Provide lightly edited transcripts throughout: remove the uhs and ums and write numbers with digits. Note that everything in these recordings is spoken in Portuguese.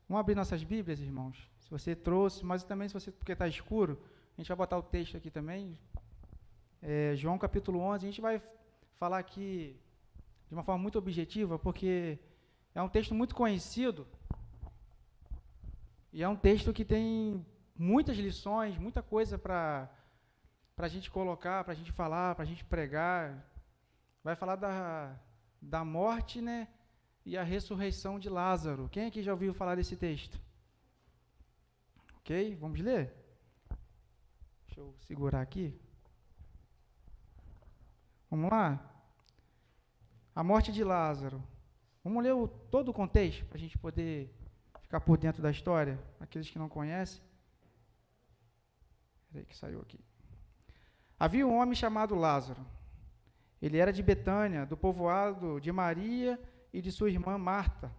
Vamos abrir nossas Bíblias, irmãos. Se você trouxe, mas também se você, porque está escuro, a gente vai botar o texto aqui também. João capítulo 11, a gente vai falar aqui de uma forma muito objetiva, porque é um texto muito conhecido e é um texto que tem muitas lições, muita coisa para a gente colocar, para a gente falar, para a gente pregar. Vai falar da morte, né, e a ressurreição de Lázaro. Quem aqui já ouviu falar desse texto? Ok? Vamos ler? Deixa eu segurar aqui. Vamos lá? A morte de Lázaro. Vamos ler todo o contexto, para a gente poder ficar por dentro da história, aqueles que não conhecem. Peraí que saiu aqui. Havia um homem chamado Lázaro. Ele era de Betânia, do povoado de Maria e de sua irmã Marta.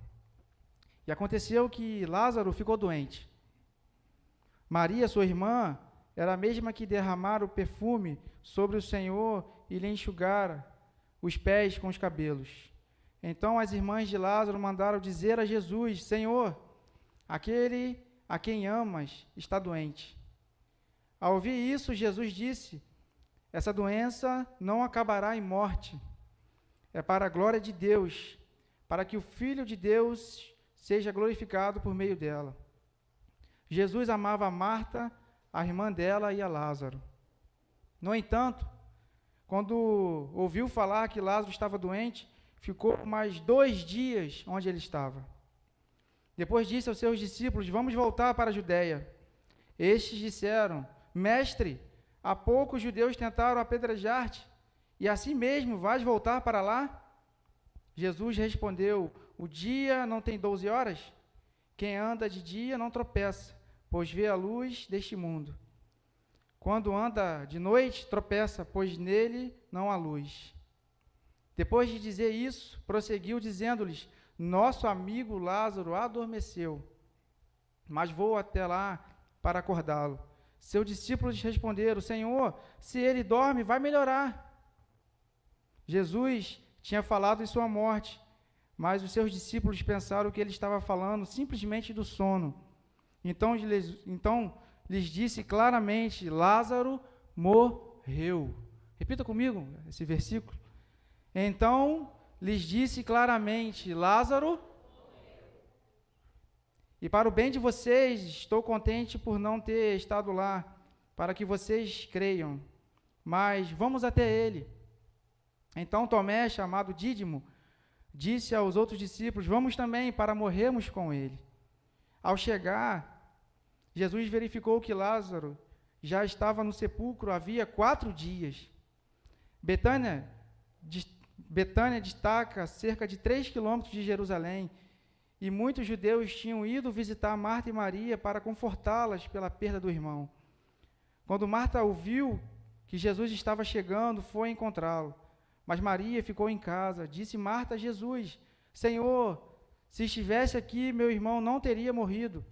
E aconteceu que Lázaro ficou doente. Maria, sua irmã, era a mesma que derramara o perfume sobre o Senhor e lhe enxugara os pés com os cabelos. Então as irmãs de Lázaro mandaram dizer a Jesus: Senhor, aquele a quem amas está doente. Ao ouvir isso, Jesus disse: essa doença não acabará em morte. É para a glória de Deus, para que o Filho de Deus seja glorificado por meio dela. Jesus amava a Marta, a irmã dela, e a Lázaro. No entanto, quando ouviu falar que Lázaro estava doente, ficou mais 2 dias onde ele estava. Depois disse aos seus discípulos: vamos voltar para a Judeia. Estes disseram: Mestre, há pouco os judeus tentaram apedrejar-te, e assim mesmo vais voltar para lá? Jesus respondeu: o dia não tem 12 horas? Quem anda de dia não tropeça, pois vê a luz deste mundo. Quando anda de noite, tropeça, pois nele não há luz. Depois de dizer isso, prosseguiu dizendo-lhes: nosso amigo Lázaro adormeceu, mas vou até lá para acordá-lo. Seus discípulos responderam: Senhor, se ele dorme, vai melhorar. Jesus tinha falado em sua morte, mas os seus discípulos pensaram que ele estava falando simplesmente do sono. Então lhes disse claramente: Lázaro morreu. Repita comigo esse versículo. Então lhes disse claramente: Lázaro morreu. E para o bem de vocês, estou contente por não ter estado lá, para que vocês creiam. Mas vamos até ele. Então Tomé, chamado Dídimo, disse aos outros discípulos: vamos também, para morrermos com ele. Ao chegar, Jesus verificou que Lázaro já estava no sepulcro havia 4 dias. Betânia destaca cerca de 3 quilômetros de Jerusalém, e muitos judeus tinham ido visitar Marta e Maria para confortá-las pela perda do irmão. Quando Marta ouviu que Jesus estava chegando, foi encontrá-lo. Mas Maria ficou em casa. Disse Marta a Jesus: Senhor, se estivesse aqui, meu irmão não teria morrido.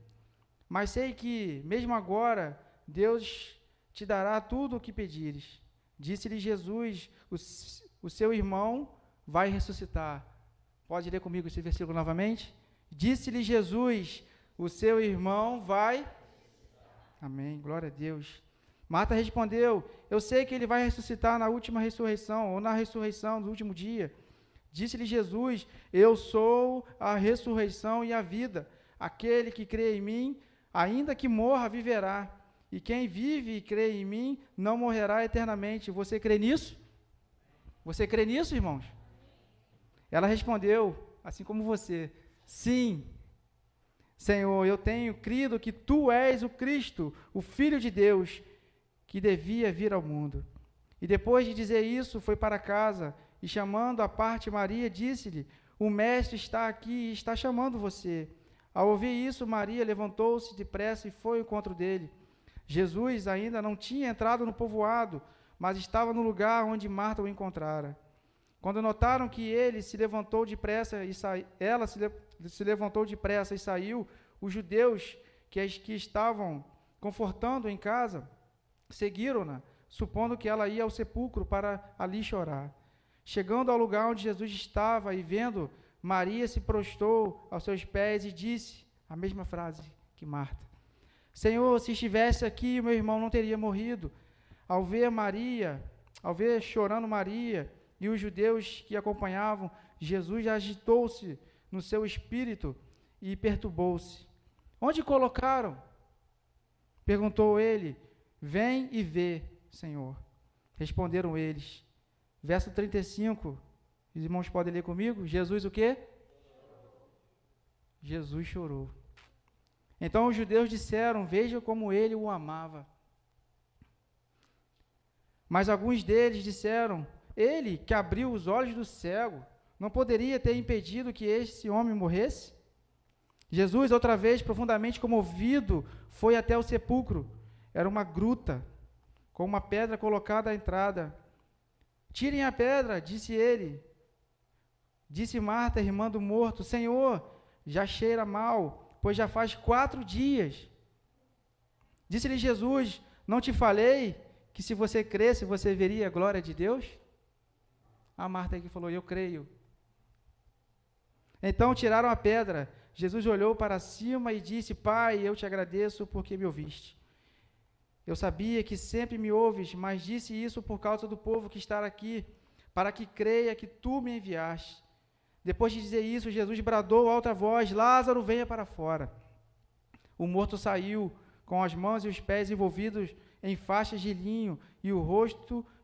Mas sei que, mesmo agora, Deus te dará tudo o que pedires. Disse-lhe Jesus: o seu irmão vai ressuscitar. Pode ler comigo esse versículo novamente? Disse-lhe Jesus: o seu irmão vai... Amém, glória a Deus. Marta respondeu: eu sei que ele vai ressuscitar na última ressurreição, ou na ressurreição do último dia. Disse-lhe Jesus: eu sou a ressurreição e a vida. Aquele que crê em mim, ainda que morra, viverá. E quem vive e crê em mim, não morrerá eternamente. Você crê nisso? Você crê nisso, irmãos? Ela respondeu, assim como você: sim, Senhor, eu tenho crido que Tu és o Cristo, o Filho de Deus, que devia vir ao mundo. E depois de dizer isso, foi para casa, e chamando à parte Maria, disse-lhe: o Mestre está aqui e está chamando você. Ao ouvir isso, Maria levantou-se depressa e foi ao encontro dele. Jesus ainda não tinha entrado no povoado, mas estava no lugar onde Marta o encontrara. Quando notaram que ele se levantou depressa e ela se levantou depressa e saiu, os judeus que estavam confortando em casa seguiram-na, supondo que ela ia ao sepulcro para ali chorar. Chegando ao lugar onde Jesus estava e vendo, Maria se prostrou aos seus pés e disse A mesma frase que Marta. Senhor, se estivesse aqui, meu irmão não teria morrido. Ao ver chorando Maria e os judeus que acompanhavam, Jesus agitou-se no seu espírito e perturbou-se. Onde colocaram? Perguntou ele. Vem e vê, Senhor. Responderam eles. Verso 35, os irmãos podem ler comigo? Jesus o quê? Jesus chorou. Então os judeus disseram, veja como ele o amava. Mas alguns deles disseram, ele que abriu os olhos do cego, não poderia ter impedido que esse homem morresse? Jesus, outra vez, profundamente comovido, foi até o sepulcro. Era uma gruta, com uma pedra colocada à entrada. Tirem a pedra, disse ele. Disse Marta, irmã do morto, Senhor, já cheira mal, pois já faz 4 dias. Disse-lhe Jesus, não te falei que se você cresce, você veria a glória de Deus? A Marta aqui falou, eu creio. Então tiraram a pedra. Jesus olhou para cima e disse, Pai, eu te agradeço porque me ouviste. Eu sabia que sempre me ouves, mas disse isso por causa do povo que está aqui, para que creia que tu me enviaste. Depois de dizer isso, Jesus bradou alta voz, Lázaro, venha para fora. O morto saiu, com as mãos e os pés envolvidos em faixas de linho e o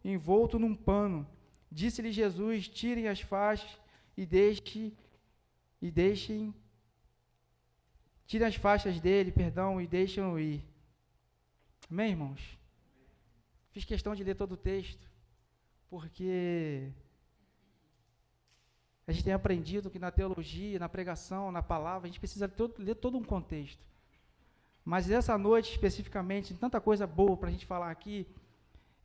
envolto num pano. Disse-lhe Jesus, tirem as faixas tirem as faixas dele, e deixem-o ir. Amém, irmãos? Fiz questão de ler todo o texto, porque a gente tem aprendido que na teologia, na pregação, na palavra, a gente precisa ler todo um contexto. Mas essa noite, especificamente, tem tanta coisa boa para a gente falar aqui,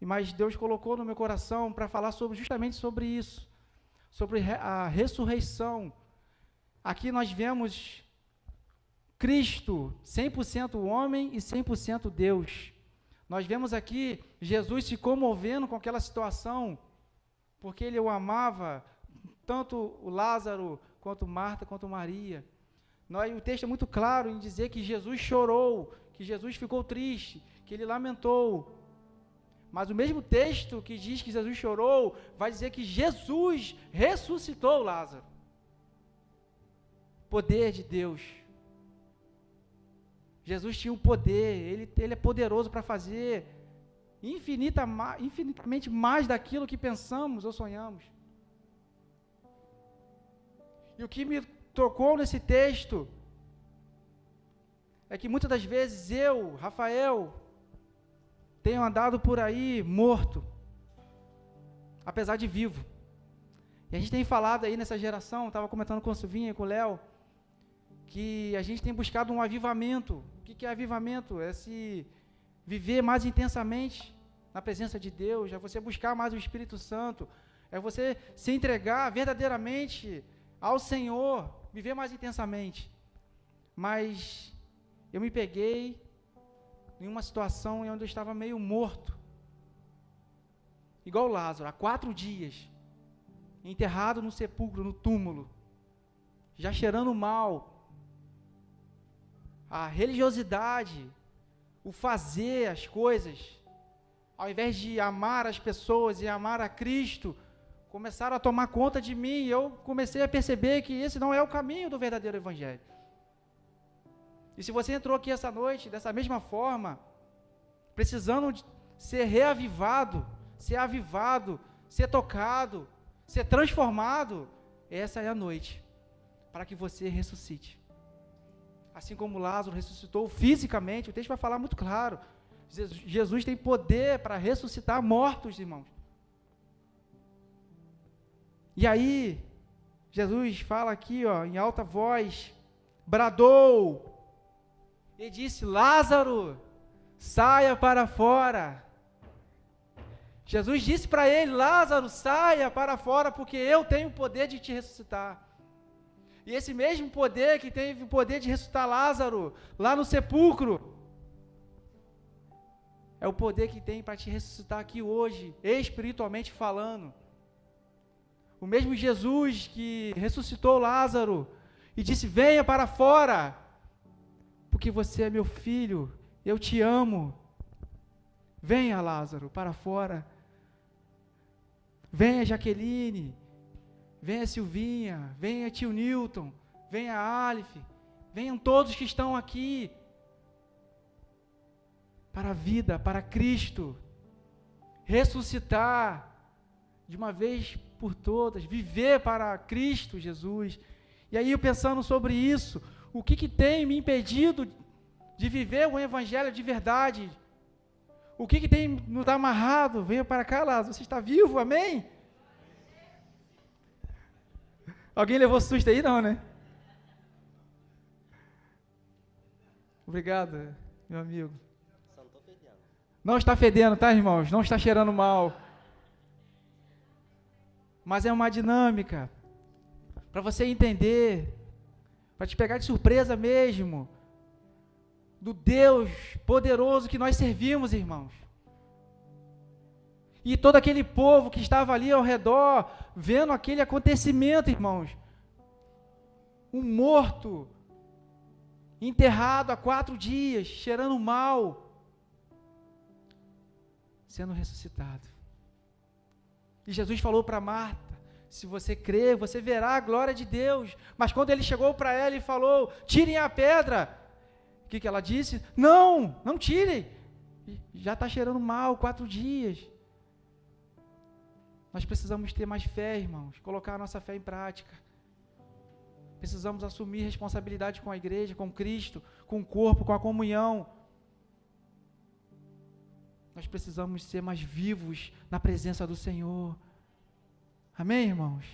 mas Deus colocou no meu coração para falar justamente sobre isso, sobre a ressurreição. Aqui nós vemos Cristo, 100% homem e 100% Deus. Nós vemos aqui Jesus se comovendo com aquela situação, porque ele o amava, tanto o Lázaro, quanto Marta, quanto Maria. O texto é muito claro em dizer que Jesus chorou, que Jesus ficou triste, que ele lamentou. Mas o mesmo texto que diz que Jesus chorou, vai dizer que Jesus ressuscitou Lázaro. Poder de Deus. Jesus tinha o poder, ele é poderoso para fazer infinitamente mais daquilo que pensamos ou sonhamos. E o que me tocou nesse texto é que muitas das vezes eu, Rafael, tenho andado por aí morto, apesar de vivo. E a gente tem falado aí nessa geração, estava comentando com o Silvinha e com o Léo, que a gente tem buscado um avivamento. O que é avivamento? É se viver mais intensamente na presença de Deus, é você buscar mais o Espírito Santo, é você se entregar verdadeiramente ao Senhor, viver mais intensamente. Mas eu me peguei em uma situação onde eu estava meio morto, igual Lázaro, há 4 dias, enterrado no sepulcro, no túmulo, já cheirando mal. A religiosidade, o fazer as coisas, ao invés de amar as pessoas e amar a Cristo, começaram a tomar conta de mim, e eu comecei a perceber que esse não é o caminho do verdadeiro evangelho. E se você entrou aqui essa noite, dessa mesma forma, precisando de ser reavivado, ser avivado, ser tocado, ser transformado, essa é a noite, para que você ressuscite. Assim como Lázaro ressuscitou fisicamente, o texto vai falar muito claro, Jesus tem poder para ressuscitar mortos, irmãos. E aí, Jesus fala aqui, em alta voz, bradou, e disse, Lázaro, saia para fora. Jesus disse para ele, Lázaro, saia para fora, porque eu tenho o poder de te ressuscitar. E esse mesmo poder que teve o poder de ressuscitar Lázaro, lá no sepulcro, é o poder que tem para te ressuscitar aqui hoje, espiritualmente falando. O mesmo Jesus que ressuscitou Lázaro e disse, venha para fora, porque você é meu filho, eu te amo. Venha, Lázaro, para fora. Venha, Jaqueline, venha, Silvinha, venha, tio Newton, venha, Aleph, venham todos que estão aqui, para a vida, para Cristo, ressuscitar, de uma vez por todas, viver para Cristo Jesus. E aí eu pensando sobre isso, o que tem me impedido de viver o evangelho de verdade? O que tem nos amarrado? Venha para cá, Lázaro, você está vivo, amém? Alguém levou susto aí? Não, né? Obrigado, meu amigo. Não está fedendo, tá, irmãos? Não está cheirando mal. Mas é uma dinâmica para você entender, para te pegar de surpresa mesmo, do Deus poderoso que nós servimos, irmãos. E todo aquele povo que estava ali ao redor, vendo aquele acontecimento, irmãos. Um morto, enterrado há 4 dias, cheirando mal, sendo ressuscitado. E Jesus falou para Marta, se você crer, você verá a glória de Deus. Mas quando ele chegou para ela e falou, tirem a pedra, o que ela disse? Não tirem, já está cheirando mal 4 dias. Nós precisamos ter mais fé, irmãos, colocar a nossa fé em prática. Precisamos assumir responsabilidade com a igreja, com Cristo, com o corpo, com a comunhão. Nós precisamos ser mais vivos na presença do Senhor. Amém, irmãos?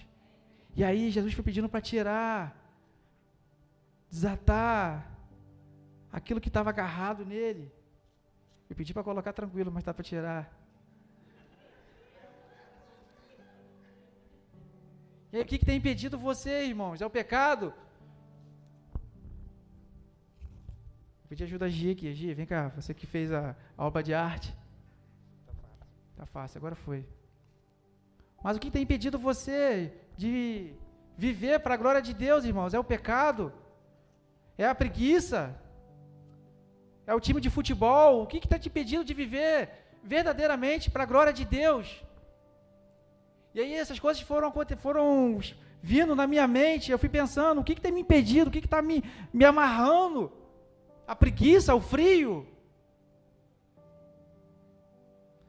E aí Jesus foi pedindo para tirar, desatar aquilo que estava agarrado nele. Eu pedi para colocar tranquilo, mas está para tirar. E aí o que tem impedido você, irmãos? É o pecado? Vou pedir ajuda a Gi aqui. Gi, vem cá, você que fez a obra de arte. Tá fácil, agora foi. Mas o que tem impedido você de viver para a glória de Deus, irmãos? É o pecado? É a preguiça? É o time de futebol? O que está te impedindo de viver verdadeiramente para a glória de Deus? E aí essas coisas foram vindo na minha mente, eu fui pensando, o que tem me impedido, o que está me amarrando? A preguiça, o frio?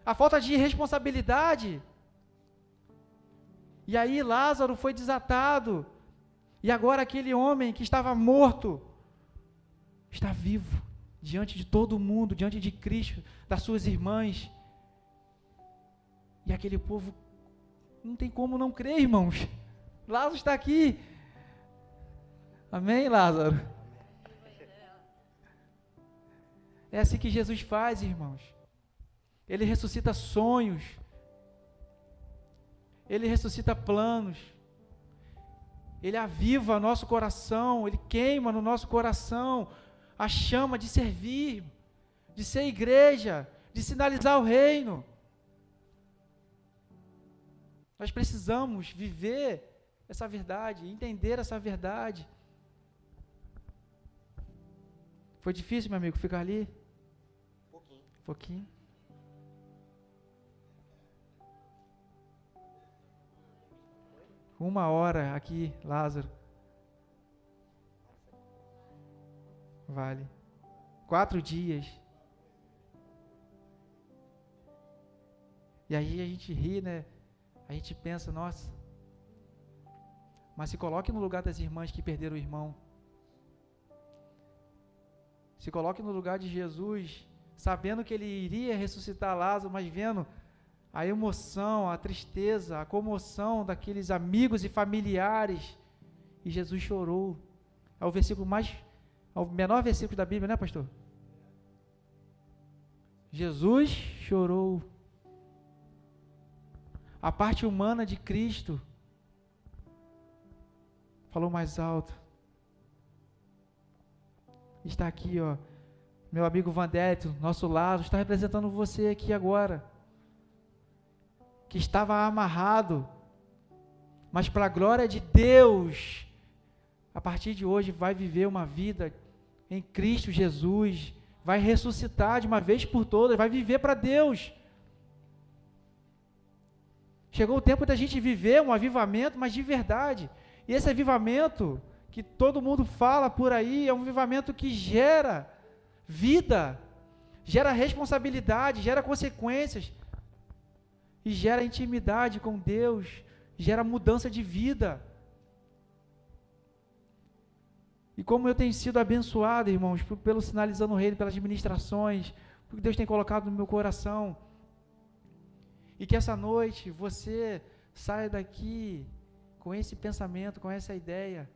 A falta de responsabilidade? E aí Lázaro foi desatado, e agora aquele homem que estava morto, está vivo, diante de todo mundo, diante de Cristo, das suas irmãs, e aquele povo, não tem como não crer, irmãos, Lázaro está aqui, amém, Lázaro? É assim que Jesus faz, irmãos, ele ressuscita sonhos, ele ressuscita planos, ele aviva nosso coração, ele queima no nosso coração a chama de servir, de ser igreja, de sinalizar o reino. Nós precisamos viver essa verdade, entender essa verdade. Foi difícil, meu amigo, ficar ali? Pouquinho. Uma hora aqui, Lázaro. Vale. 4 dias. E aí a gente ri, né? A gente pensa, nossa. Mas se coloque no lugar das irmãs que perderam o irmão. Se coloque no lugar de Jesus, sabendo que ele iria ressuscitar Lázaro, mas vendo a emoção, a tristeza, a comoção daqueles amigos e familiares. E Jesus chorou. É o menor versículo da Bíblia, né, pastor? Jesus chorou. A parte humana de Cristo falou mais alto. Está aqui, ó, meu amigo Vandério, nosso lado, está representando você aqui agora, que estava amarrado, mas para a glória de Deus, a partir de hoje vai viver uma vida em Cristo Jesus, vai ressuscitar de uma vez por todas, vai viver para Deus. Chegou o tempo da gente viver um avivamento, mas de verdade. E esse avivamento que todo mundo fala por aí é um avivamento que gera vida, gera responsabilidade, gera consequências e gera intimidade com Deus, gera mudança de vida. E como eu tenho sido abençoado, irmãos, pelo Sinalizando o Reino, pelas ministrações, porque Deus tem colocado no meu coração. E que essa noite você saia daqui com esse pensamento, com essa ideia,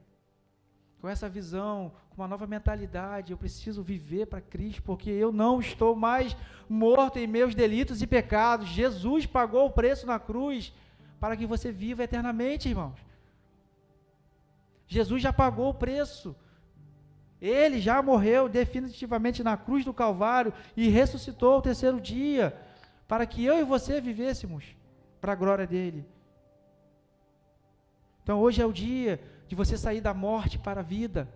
com essa visão, com uma nova mentalidade. Eu preciso viver para Cristo, porque eu não estou mais morto em meus delitos e pecados. Jesus pagou o preço na cruz para que você viva eternamente, irmãos. Jesus já pagou o preço. Ele já morreu definitivamente na cruz do Calvário e ressuscitou ao terceiro dia, para que eu e você vivêssemos para a glória dele. Então hoje é o dia de você sair da morte para a vida.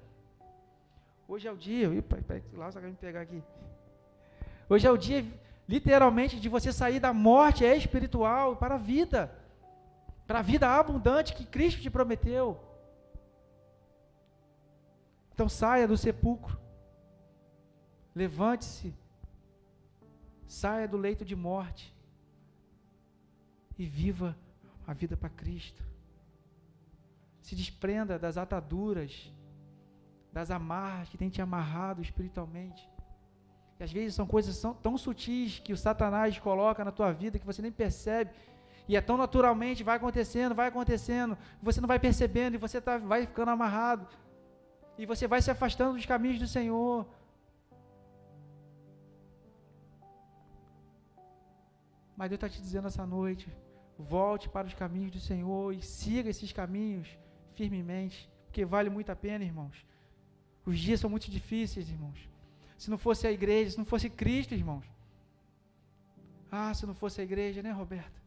Hoje é o dia, lá você vai me pegar aqui. Hoje é o dia, literalmente, de você sair da morte espiritual para a vida abundante que Cristo te prometeu. Então saia do sepulcro, levante-se, saia do leito de morte e viva a vida para Cristo. Se desprenda das ataduras, das amarras que tem te amarrado espiritualmente. E às vezes são coisas tão sutis que o Satanás coloca na tua vida que você nem percebe, e é tão naturalmente, vai acontecendo, você não vai percebendo e você vai ficando amarrado. E você vai se afastando dos caminhos do Senhor. Mas Deus está te dizendo essa noite, volte para os caminhos do Senhor e siga esses caminhos firmemente, porque vale muito a pena, irmãos. Os dias são muito difíceis, irmãos. Se não fosse a igreja, se não fosse Cristo, irmãos. Se não fosse a igreja, né, Roberta?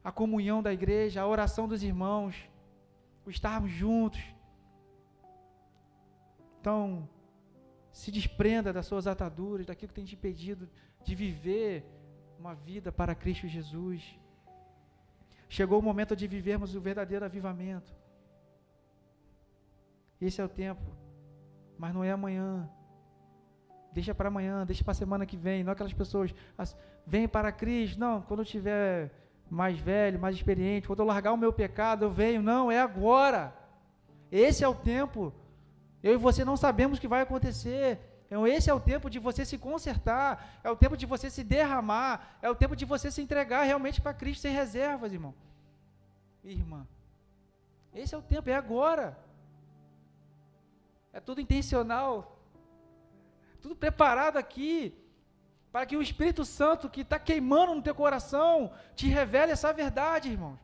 A comunhão da igreja, a oração dos irmãos, o estarmos juntos. Então, se desprenda das suas ataduras, daquilo que tem te impedido de viver uma vida para Cristo Jesus. Chegou o momento de vivermos o verdadeiro avivamento. Esse é o tempo, mas não é amanhã. Deixa para amanhã, deixa para a semana que vem. Não aquelas pessoas, vem para Cristo. Não, quando eu estiver mais velho, mais experiente, quando eu largar o meu pecado, eu venho. Não, é agora. Esse é o tempo. Eu e você não sabemos o que vai acontecer. Então, esse é o tempo de você se consertar, é o tempo de você se derramar, é o tempo de você se entregar realmente para Cristo sem reservas, irmão. Irmã, esse é o tempo, é agora. É tudo intencional, tudo preparado aqui, para que o Espírito Santo que está queimando no teu coração, te revele essa verdade, irmãos.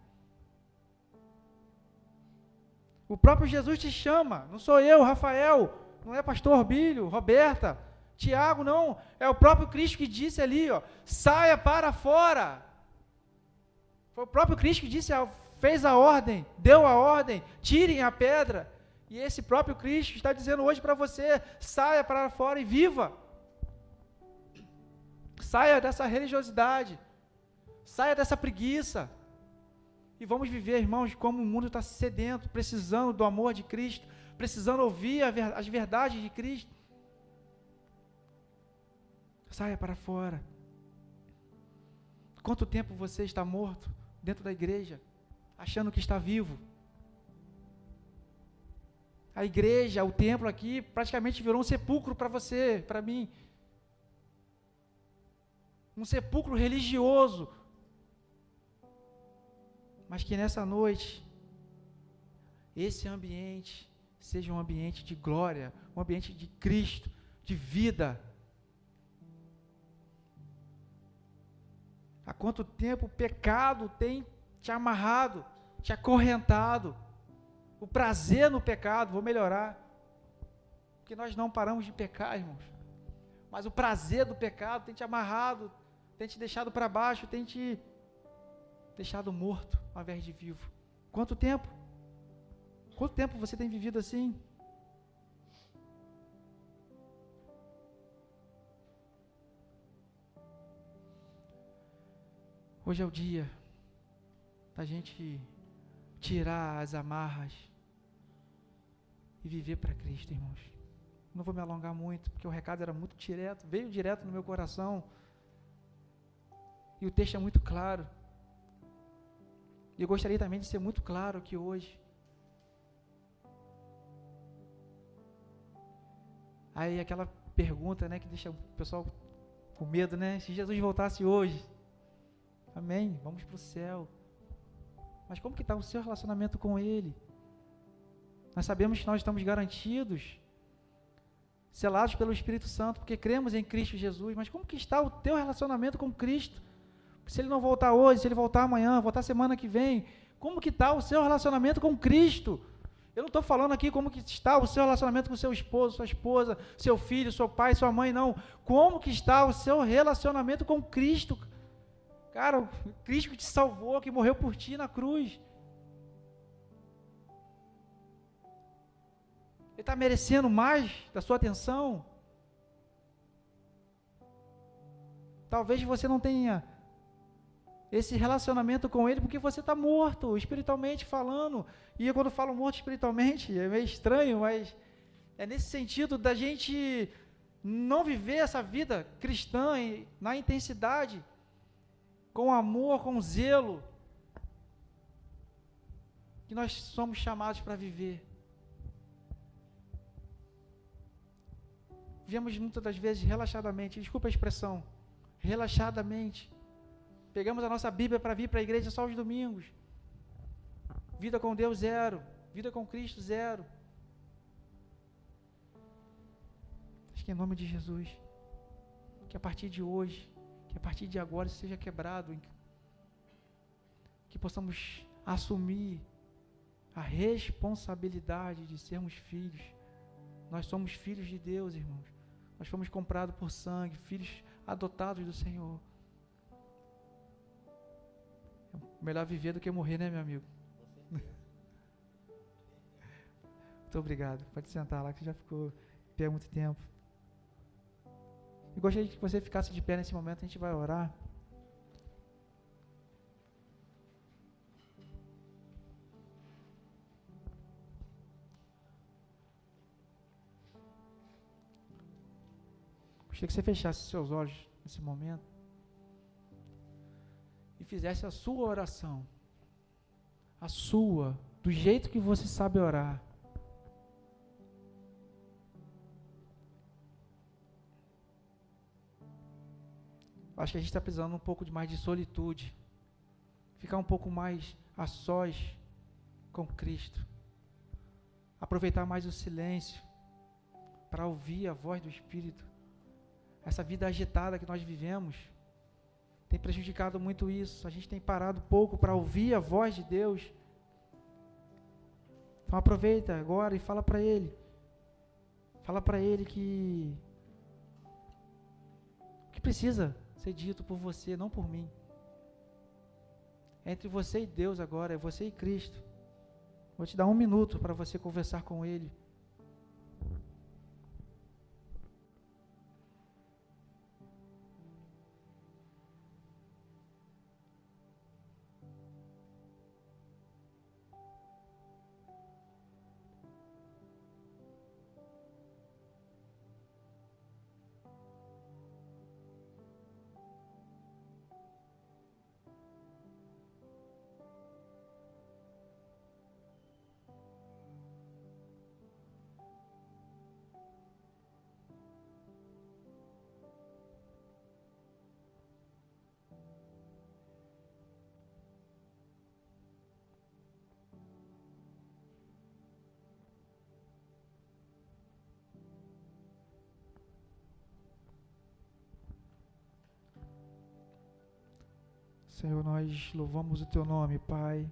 O próprio Jesus te chama, não sou eu, Rafael, não é pastor Bílio, Roberta, Tiago, não, é o próprio Cristo que disse ali, saia para fora. Foi o próprio Cristo que disse, fez a ordem, deu a ordem, tirem a pedra. E esse próprio Cristo está dizendo hoje para você, saia para fora e viva. Saia dessa religiosidade, saia dessa preguiça. E vamos viver, irmãos, como o mundo está sedento, precisando do amor de Cristo, precisando ouvir as verdades de Cristo. Saia para fora. Quanto tempo você está morto dentro da igreja, achando que está vivo? A igreja, o templo aqui, praticamente virou um sepulcro para você, para mim. Um sepulcro religioso. Mas que nessa noite, esse ambiente seja um ambiente de glória, um ambiente de Cristo, de vida. Há quanto tempo o pecado tem te amarrado, te acorrentado? O prazer no pecado, vou melhorar, porque nós não paramos de pecar, irmãos, mas o prazer do pecado tem te amarrado, tem te deixado para baixo, tem te deixado morto, ao invés de vivo. Quanto tempo? Quanto tempo você tem vivido assim? Hoje é o dia da gente tirar as amarras e viver para Cristo, irmãos. Não vou me alongar muito, porque o recado era muito direto, veio direto no meu coração. E o texto é muito claro. E eu gostaria também de ser muito claro aqui hoje. Aí aquela pergunta, né, que deixa o pessoal com medo, né? Se Jesus voltasse hoje, amém, vamos para o céu. Mas como que está o seu relacionamento com Ele? Nós sabemos que nós estamos garantidos, selados pelo Espírito Santo, porque cremos em Cristo Jesus, mas como que está o teu relacionamento com Cristo? Porque se Ele não voltar hoje, se Ele voltar amanhã, voltar semana que vem, como que está o seu relacionamento com Cristo? Eu não estou falando aqui como que está o seu relacionamento com seu esposo, sua esposa, seu filho, seu pai, sua mãe, não. Como que está o seu relacionamento com Cristo? Cara, o Cristo que te salvou, que morreu por ti na cruz. Ele está merecendo mais da sua atenção? Talvez você não tenha esse relacionamento com Ele porque você está morto, espiritualmente falando. E quando eu falo morto espiritualmente, é meio estranho, mas é nesse sentido da gente não viver essa vida cristã na intensidade, com amor, com zelo, que nós somos chamados para viver. Vivemos muitas das vezes relaxadamente, desculpa a expressão, relaxadamente. Pegamos a nossa Bíblia para vir para a igreja só aos domingos. Vida com Deus, zero. Vida com Cristo, zero. Acho que em nome de Jesus, que a partir de hoje, que a partir de agora isso seja quebrado, que possamos assumir a responsabilidade de sermos filhos. Nós somos filhos de Deus, irmãos. Nós fomos comprados por sangue, filhos adotados do Senhor. É melhor viver do que morrer, né, meu amigo? Muito obrigado. Pode sentar lá, que você já ficou em pé há muito tempo. Eu gostaria que você ficasse de pé nesse momento, a gente vai orar. Gostaria que você fechasse seus olhos nesse momento e fizesse a sua oração. A sua, do jeito que você sabe orar. Acho que a gente está precisando um pouco mais de solitude. Ficar um pouco mais a sós com Cristo. Aproveitar mais o silêncio para ouvir a voz do Espírito. Essa vida agitada que nós vivemos tem prejudicado muito isso. A gente tem parado pouco para ouvir a voz de Deus. Então aproveita agora e fala para Ele. Fala para Ele que precisa ser dito por você, não por mim. É entre você e Deus agora, é você e Cristo. Vou te dar 1 minuto para você conversar com Ele. Senhor, nós louvamos o Teu nome, Pai.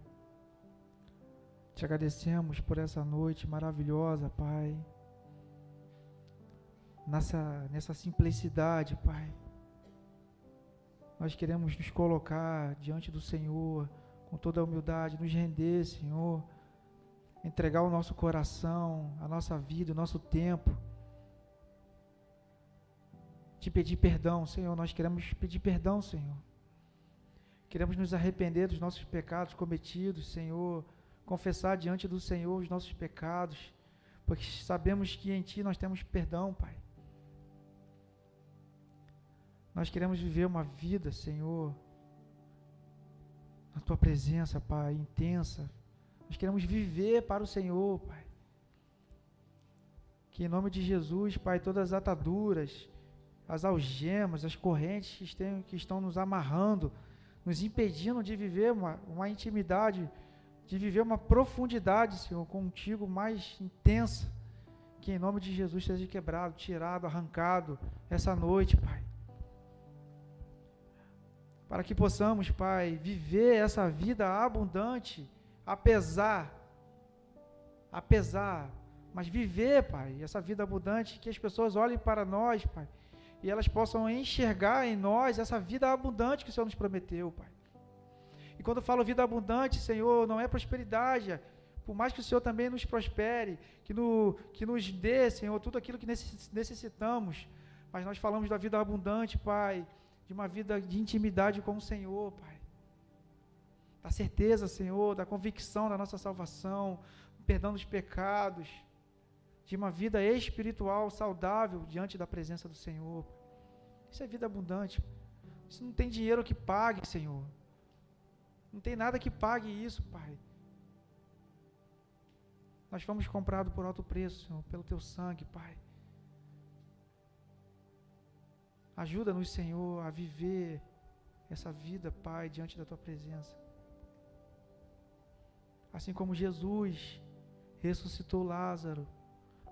Te agradecemos por essa noite maravilhosa, Pai. Nessa simplicidade, Pai. Nós queremos nos colocar diante do Senhor com toda a humildade, nos render, Senhor. Entregar o nosso coração, a nossa vida, o nosso tempo. Te pedir perdão, Senhor. Nós queremos pedir perdão, Senhor. Queremos nos arrepender dos nossos pecados cometidos, Senhor, confessar diante do Senhor os nossos pecados, porque sabemos que em Ti nós temos perdão, Pai. Nós queremos viver uma vida, Senhor, na Tua presença, Pai, intensa. Nós queremos viver para o Senhor, Pai. Que em nome de Jesus, Pai, todas as ataduras, as algemas, as correntes que estão nos amarrando, nos impedindo de viver uma intimidade, de viver uma profundidade, Senhor, contigo mais intensa, que em nome de Jesus seja quebrado, tirado, arrancado essa noite, Pai. Para que possamos, Pai, viver essa vida abundante, apesar, mas viver, Pai, essa vida abundante, que as pessoas olhem para nós, Pai, e elas possam enxergar em nós essa vida abundante que o Senhor nos prometeu, Pai. E quando eu falo vida abundante, Senhor, não é prosperidade, por mais que o Senhor também nos prospere, que nos dê, Senhor, tudo aquilo que necessitamos, mas nós falamos da vida abundante, Pai, de uma vida de intimidade com o Senhor, Pai. Da certeza, Senhor, da convicção da nossa salvação, do perdão dos pecados, de uma vida espiritual saudável diante da presença do Senhor. Isso é vida abundante. Isso não tem dinheiro que pague, Senhor. Não tem nada que pague isso, Pai. Nós fomos comprados por alto preço, Senhor, pelo Teu sangue, Pai. Ajuda-nos, Senhor, a viver essa vida, Pai, diante da Tua presença. Assim como Jesus ressuscitou Lázaro,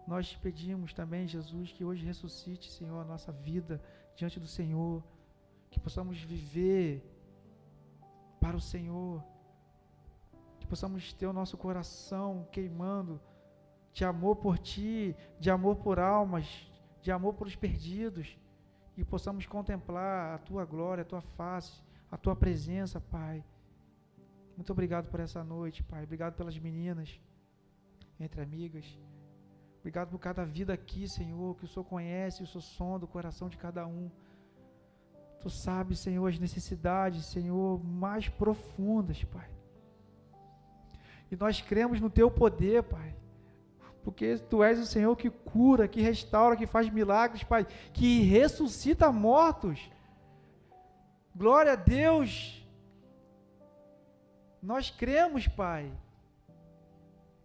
nós te pedimos também, Jesus, que hoje ressuscite, Senhor, a nossa vida diante do Senhor, que possamos viver para o Senhor, que possamos ter o nosso coração queimando de amor por Ti, de amor por almas, de amor por os perdidos, e possamos contemplar a Tua glória, a Tua face, a Tua presença, Pai. Muito obrigado por essa noite, Pai. Obrigado pelas meninas, entre amigas. Obrigado por cada vida aqui, Senhor, que o Senhor conhece, o Senhor sonda o coração de cada um. Tu sabes, Senhor, as necessidades, Senhor, mais profundas, Pai. E nós cremos no Teu poder, Pai. Porque Tu és o Senhor que cura, que restaura, que faz milagres, Pai, que ressuscita mortos. Glória a Deus. Nós cremos, Pai.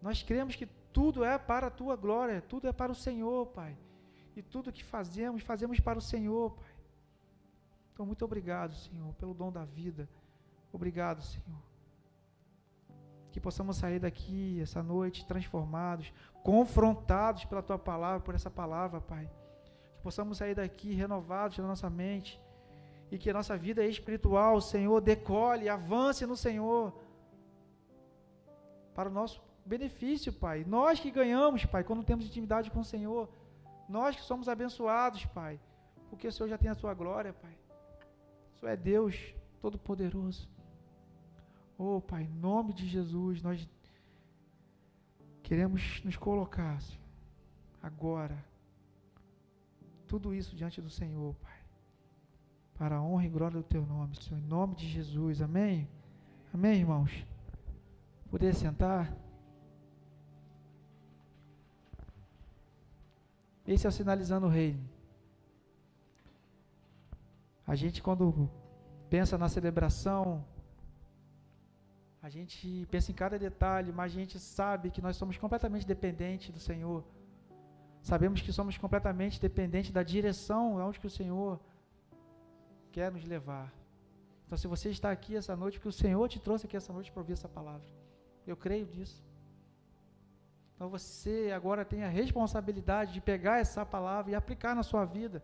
Nós cremos que tudo é para a Tua glória, tudo é para o Senhor, Pai. E tudo que fazemos, fazemos para o Senhor, Pai. Então, muito obrigado, Senhor, pelo dom da vida. Obrigado, Senhor. Que possamos sair daqui essa noite transformados, confrontados pela Tua palavra, por essa palavra, Pai. Que possamos sair daqui renovados na nossa mente e que a nossa vida espiritual, Senhor, decole, avance no Senhor, para o nosso benefício, Pai. Nós que ganhamos, Pai, quando temos intimidade com o Senhor, nós que somos abençoados, Pai, porque o Senhor já tem a Sua glória, Pai. O Senhor é Deus Todo-Poderoso. Oh, Pai, em nome de Jesus, nós queremos nos colocar, Senhor, agora, tudo isso diante do Senhor, Pai, para a honra e glória do Teu nome, Senhor, em nome de Jesus, amém? Amém, irmãos? Poder sentar? Esse é o Sinalizando o Reino. A gente, quando pensa na celebração, a gente pensa em cada detalhe, mas a gente sabe que nós somos completamente dependentes do Senhor. Sabemos que somos completamente dependentes da direção aonde que o Senhor quer nos levar. Então, se você está aqui essa noite, porque o Senhor te trouxe aqui essa noite para ouvir essa palavra. Eu creio nisso. Então, você agora tem a responsabilidade de pegar essa palavra e aplicar na sua vida.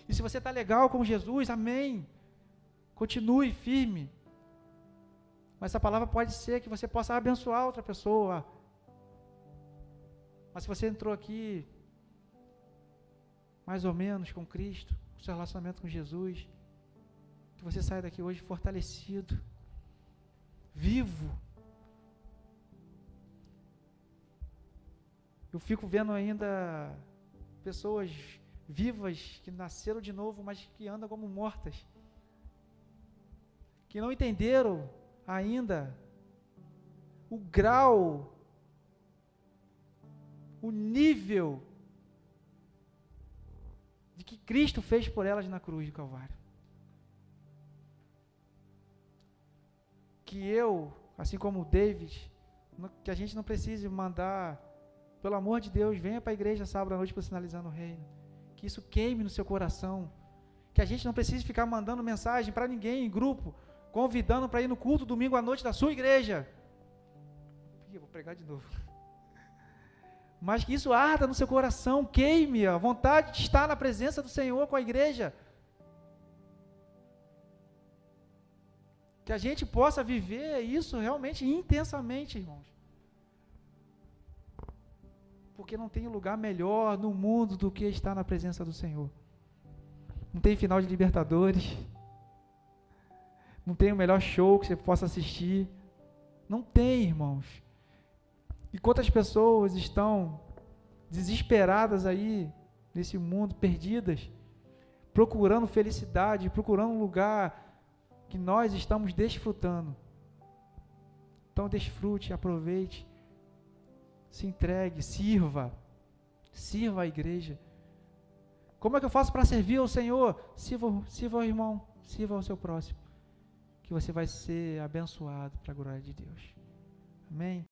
E se você está legal com Jesus, amém. Continue firme. Mas essa palavra pode ser que você possa abençoar outra pessoa. Mas se você entrou aqui mais ou menos com Cristo, com seu relacionamento com Jesus, que você saia daqui hoje fortalecido, vivo. Eu fico vendo ainda pessoas vivas que nasceram de novo, mas que andam como mortas. que não entenderam ainda o grau, o nível de que Cristo fez por elas na cruz do Calvário. Que eu, assim como o David, que a gente não precise mandar, pelo amor de Deus, venha para a igreja sábado à noite para sinalizando o reino. Que isso queime no seu coração. Que a gente não precise ficar mandando mensagem para ninguém em grupo, convidando para ir no culto domingo à noite da sua igreja. Eu vou pregar de novo. Mas que isso arda no seu coração, queime a vontade de estar na presença do Senhor com a igreja. Que a gente possa viver isso realmente intensamente, irmãos. Porque não tem lugar melhor no mundo do que estar na presença do Senhor. Não tem final de Libertadores. Não tem o melhor show que você possa assistir. Não tem, irmãos. E quantas pessoas estão desesperadas aí, nesse mundo, perdidas, procurando felicidade, procurando um lugar que nós estamos desfrutando. Então desfrute, aproveite, se entregue, sirva a igreja. Como é que eu faço para servir ao Senhor? Sirva ao irmão, sirva ao seu próximo, que você vai ser abençoado para a glória de Deus. Amém?